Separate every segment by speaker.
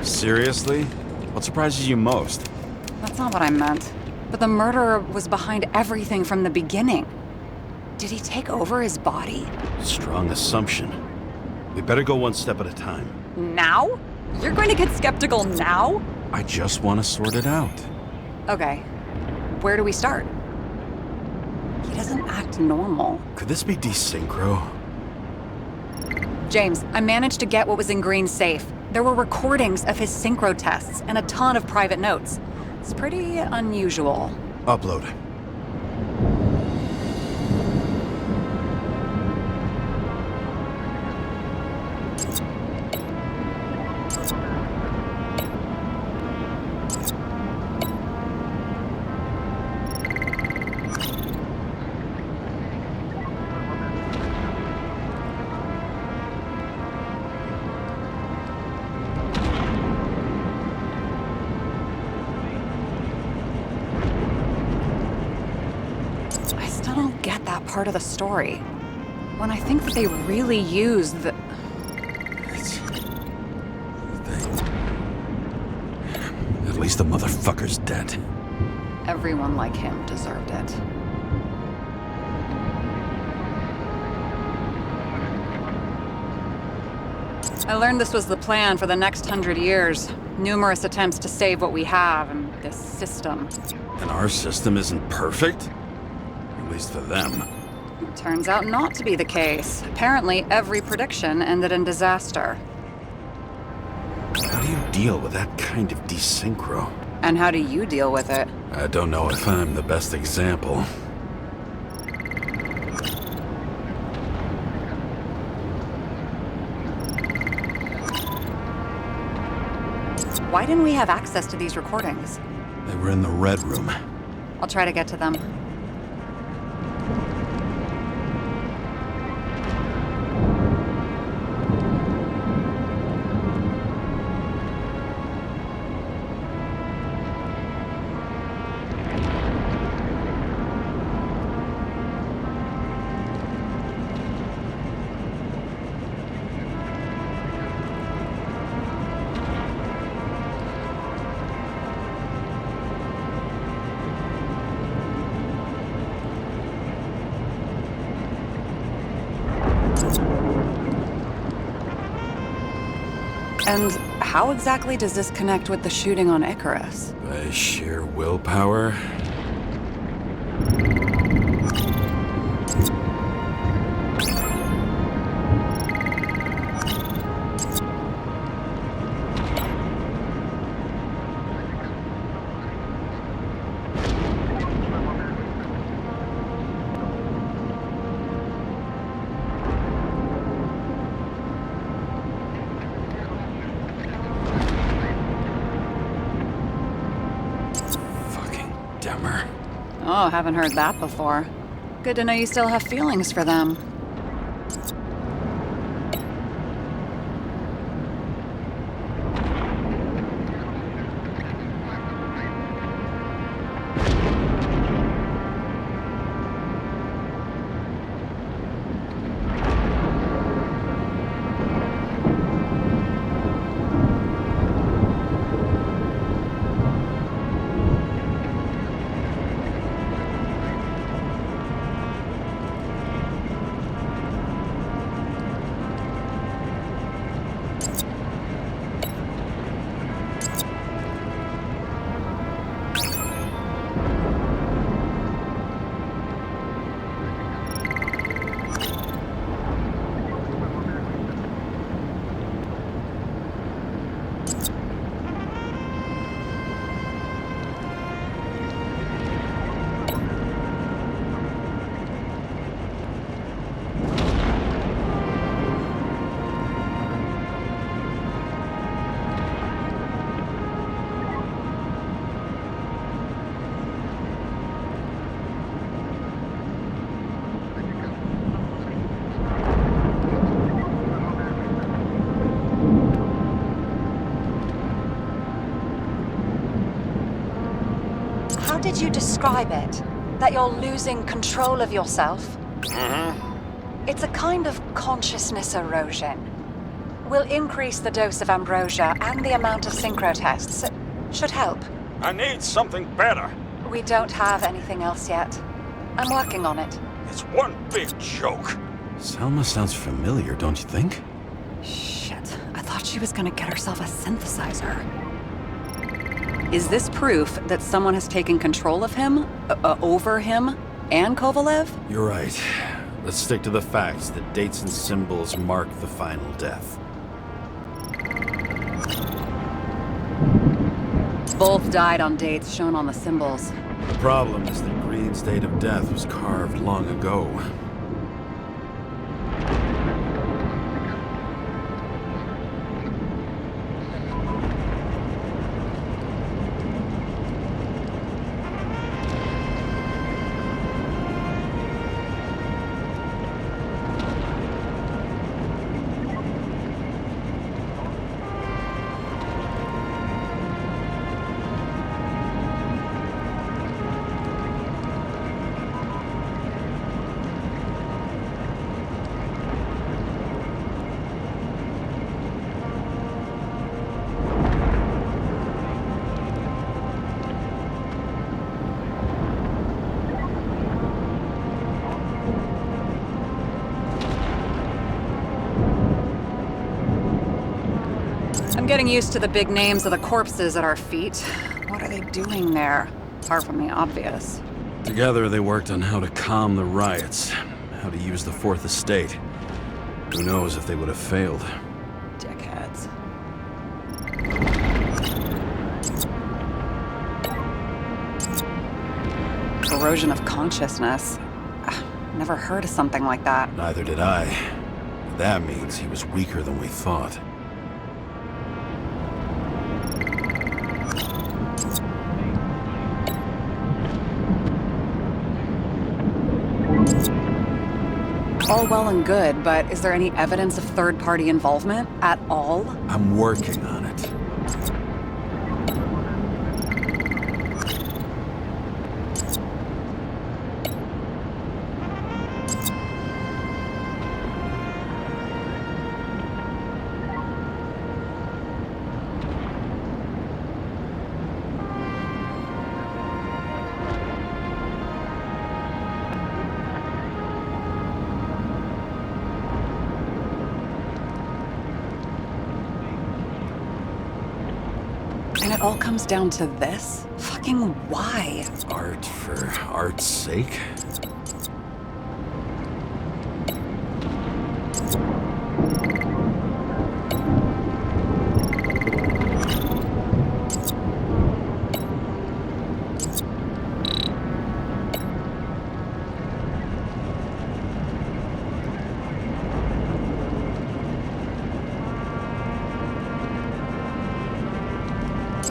Speaker 1: Seriously? What surprises you most?
Speaker 2: That's not what I meant. But the murderer was behind everything from the beginning. Did he take over his body?
Speaker 1: Strong assumption. We better go one step at a time.
Speaker 2: Now? You're going to get skeptical now?
Speaker 1: I just want to sort it out.
Speaker 2: Okay. Where do we start? He doesn't act normal.
Speaker 1: Could this be desynchro?
Speaker 2: James, I managed to get what was in Green's safe. There were recordings of his synchro tests and a ton of private notes. It's pretty unusual.
Speaker 1: Upload.
Speaker 2: I don't get that part of the story. When I think that they really used the...
Speaker 1: At least the motherfucker's dead.
Speaker 2: Everyone like him deserved it. I learned this was the plan for the next 100 years. Numerous attempts to save what we have and this system.
Speaker 1: And our system isn't perfect? At least for them.
Speaker 2: Turns out not to be the case. Apparently, every prediction ended in disaster.
Speaker 1: How do you deal with that kind of desynchro?
Speaker 2: And how do you deal with it?
Speaker 1: I don't know if I'm the best example.
Speaker 2: Why didn't we have access to these recordings?
Speaker 1: They were in the Red Room.
Speaker 2: I'll try to get to them. And how exactly does this connect with the shooting on Icarus?
Speaker 1: By sheer willpower? Dumber.
Speaker 2: Oh, haven't heard that before. Good to know you still have feelings for them.
Speaker 3: How did you describe it? That you're losing control of yourself?
Speaker 1: Mm-hmm.
Speaker 3: It's a kind of consciousness erosion. We'll increase the dose of ambrosia and the amount of synchro tests. Should help.
Speaker 4: I need something better.
Speaker 3: We don't have anything else yet. I'm working on it.
Speaker 4: It's one big joke.
Speaker 1: Selma sounds familiar, don't you think?
Speaker 2: Shit, I thought she was gonna get herself a synthesizer. Is this proof that someone has taken control of him? Over him? And Kovalev?
Speaker 1: You're right. Let's stick to the facts. The dates and symbols mark the final death.
Speaker 2: Both died on dates shown on the symbols.
Speaker 1: The problem is that Green's date of death was carved long ago.
Speaker 2: I'm getting used to the big names of the corpses at our feet. What are they doing there? Apart from the obvious.
Speaker 1: Together, they worked on how to calm the riots, how to use the Fourth Estate. Who knows if they would have failed.
Speaker 2: Dickheads. Corrosion of consciousness. Never heard of something like that.
Speaker 1: Neither did I. That means he was weaker than we thought.
Speaker 2: All well and good, but is there any evidence of third-party involvement at all?
Speaker 1: I'm working on it.
Speaker 2: And it all comes down to this? Fucking why?
Speaker 1: Art for art's sake?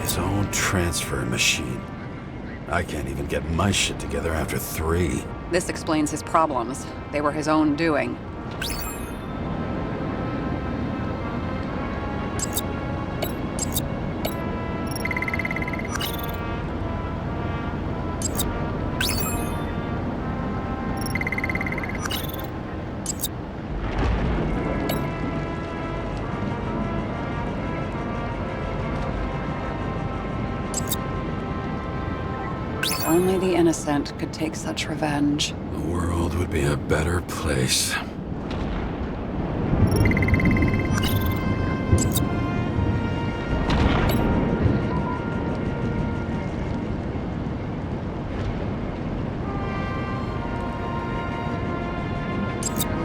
Speaker 1: His own transfer machine. I can't even get my shit together after 3.
Speaker 2: This explains his problems. They were his own doing. Only the innocent could take such revenge.
Speaker 1: The world would be a better place.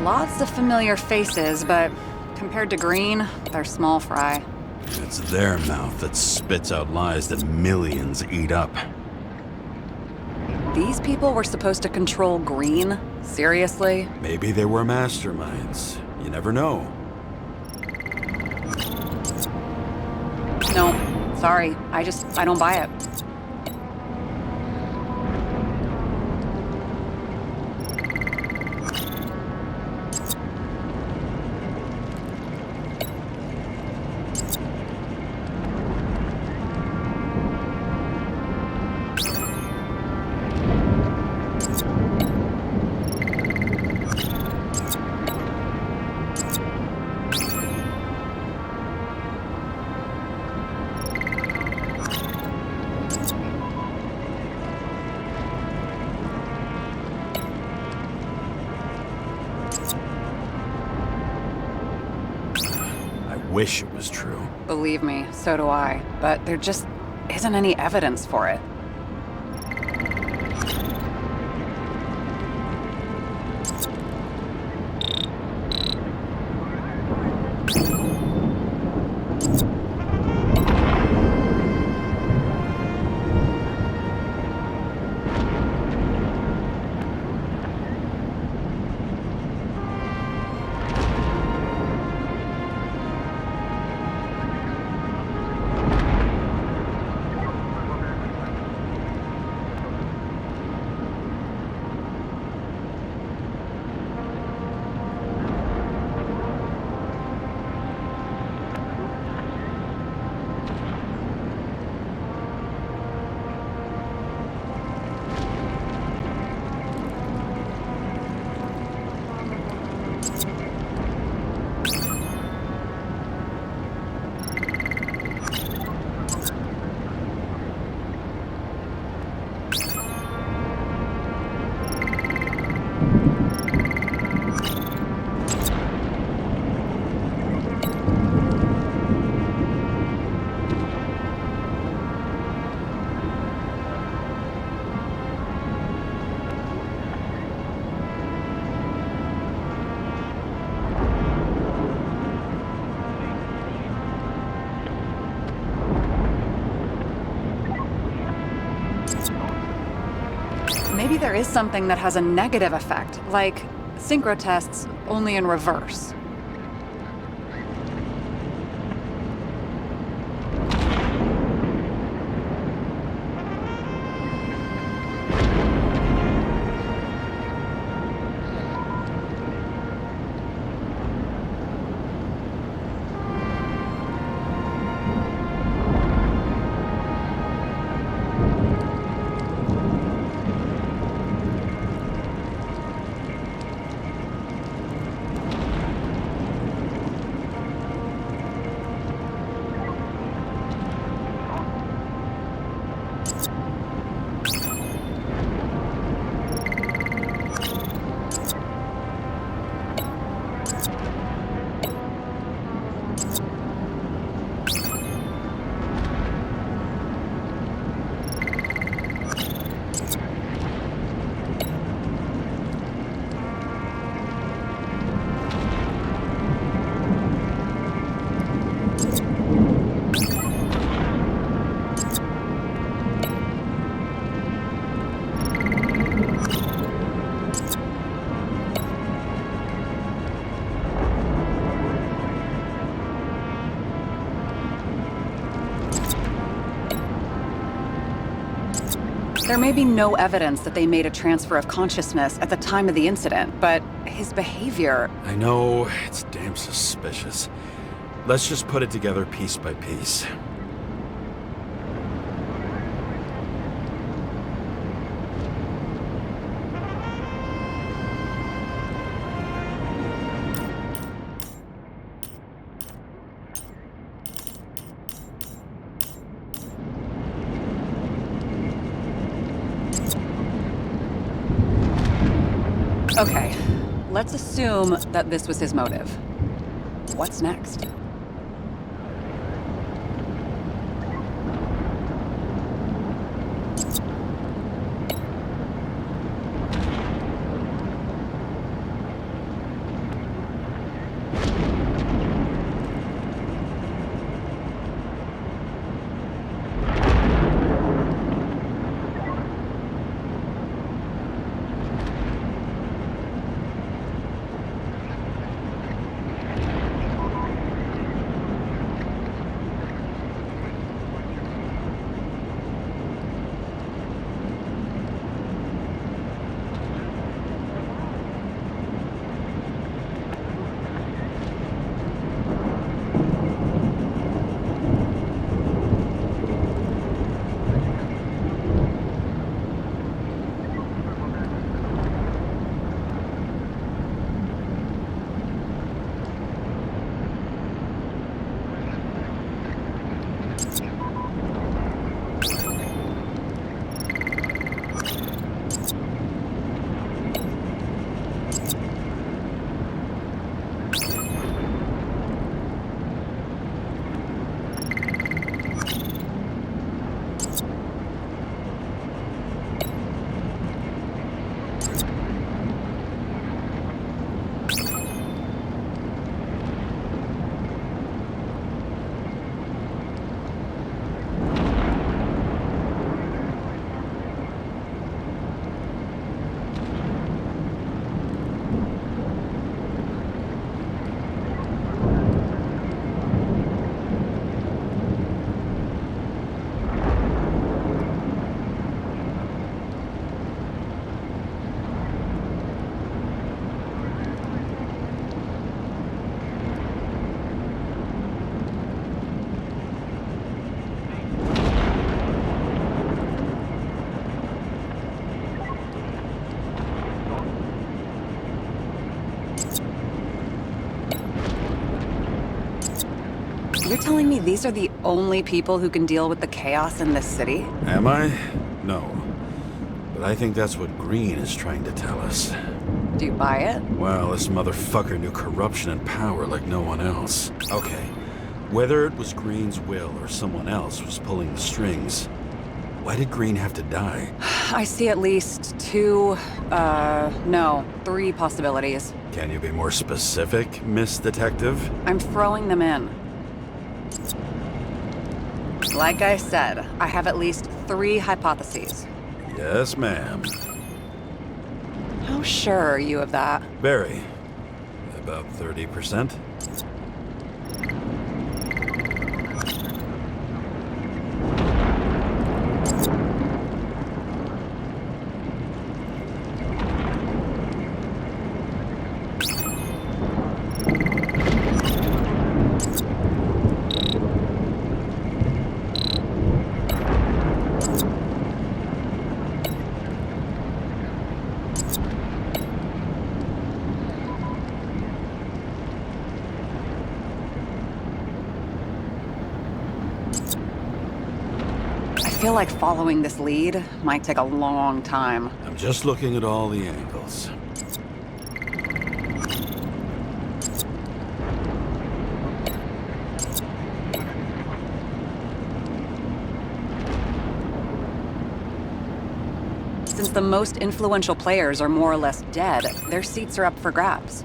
Speaker 2: Lots of familiar faces, but compared to Green, they're small fry.
Speaker 1: It's their mouth that spits out lies that millions eat up.
Speaker 2: These people were supposed to control Green? Seriously?
Speaker 1: Maybe they were masterminds. You never know.
Speaker 2: No, sorry. I don't buy it.
Speaker 1: wish it was true.
Speaker 2: Believe me, so do I. But there just isn't any evidence for it. Maybe there is something that has a negative effect, like synchro tests, only in reverse. There may be no evidence that they made a transfer of consciousness at the time of the incident, but his behavior...
Speaker 1: I know, it's damn suspicious. Let's just put it together piece by piece.
Speaker 2: Okay, let's assume that this was his motive. What's next? You're telling me these are the only people who can deal with the chaos in this city?
Speaker 1: Am I? No. But I think that's what Green is trying to tell us.
Speaker 2: Do you buy it?
Speaker 1: Well, this motherfucker knew corruption and power like no one else. Okay, whether it was Green's will or someone else was pulling the strings, why did Green have to die?
Speaker 2: I see at least three possibilities.
Speaker 1: Can you be more specific, Miss Detective?
Speaker 2: I'm throwing them in. Like I said, I have at least 3 hypotheses.
Speaker 1: Yes, ma'am.
Speaker 2: How sure are you of that?
Speaker 1: Very. About 30%?
Speaker 2: I feel like following this lead might take a long time.
Speaker 1: I'm just looking at all the angles.
Speaker 2: Since the most influential players are more or less dead, their seats are up for grabs.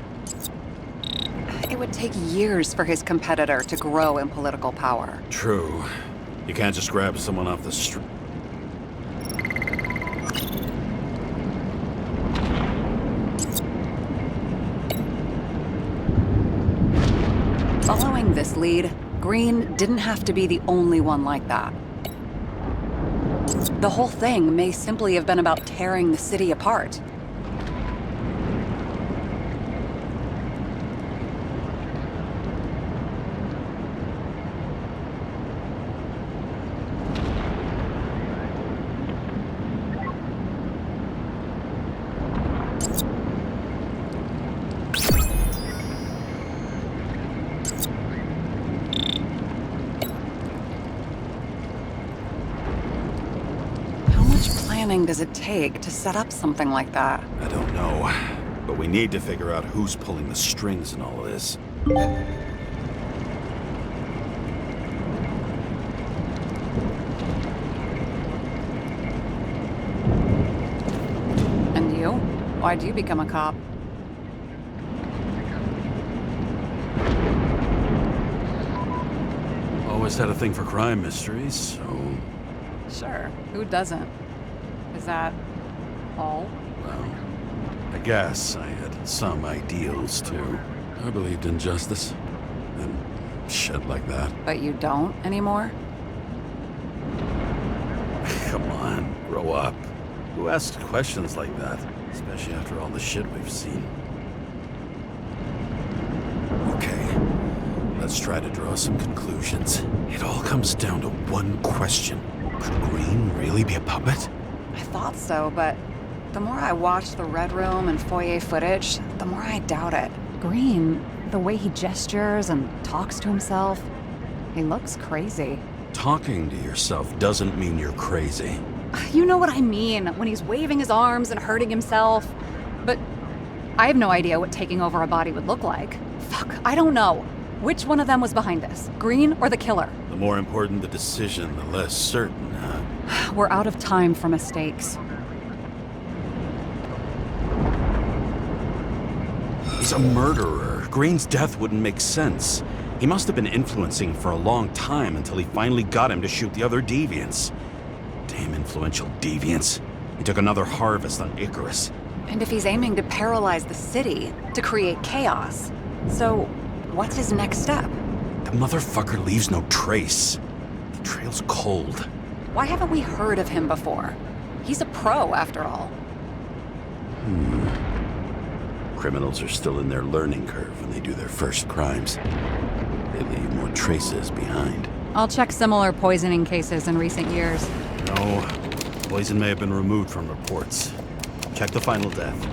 Speaker 2: It would take years for his competitor to grow in political power.
Speaker 1: True. You can't just grab someone off the street.
Speaker 2: Following this lead, Green didn't have to be the only one like that. The whole thing may simply have been about tearing the city apart. Does it take to set up something like that?
Speaker 1: I don't know. But we need to figure out who's pulling the strings in all of this.
Speaker 2: And you? Why'd you become a cop?
Speaker 1: Always had a thing for crime mysteries, so...
Speaker 2: Sure. Who doesn't? Is that all?
Speaker 1: Well, I guess I had some ideals, too. I believed in justice. And shit like that.
Speaker 2: But you don't anymore?
Speaker 1: Come on, grow up. Who asks questions like that? Especially after all the shit we've seen. Okay, let's try to draw some conclusions. It all comes down to one question. Could Green really be a puppet?
Speaker 2: I thought so, but the more I watch the Red Room and foyer footage, the more I doubt it. Green, the way he gestures and talks to himself, he looks crazy.
Speaker 1: Talking to yourself doesn't mean you're crazy.
Speaker 2: You know what I mean, when he's waving his arms and hurting himself. But I have no idea what taking over a body would look like. Fuck, I don't know. Which one of them was behind this, Green or the killer?
Speaker 1: The more important the decision, the less certain, huh?
Speaker 2: We're out of time for mistakes.
Speaker 1: He's a murderer. Green's death wouldn't make sense. He must have been influencing for a long time until he finally got him to shoot the other deviants. Damn influential deviants. He took another harvest on Icarus.
Speaker 2: And if he's aiming to paralyze the city, to create chaos, so what's his next step?
Speaker 1: The motherfucker leaves no trace. The trail's cold.
Speaker 2: Why haven't we heard of him before? He's a pro, after all.
Speaker 1: Criminals are still in their learning curve when they do their first crimes. They leave more traces behind.
Speaker 2: I'll check similar poisoning cases in recent years.
Speaker 1: No, poison may have been removed from reports. Check the final death.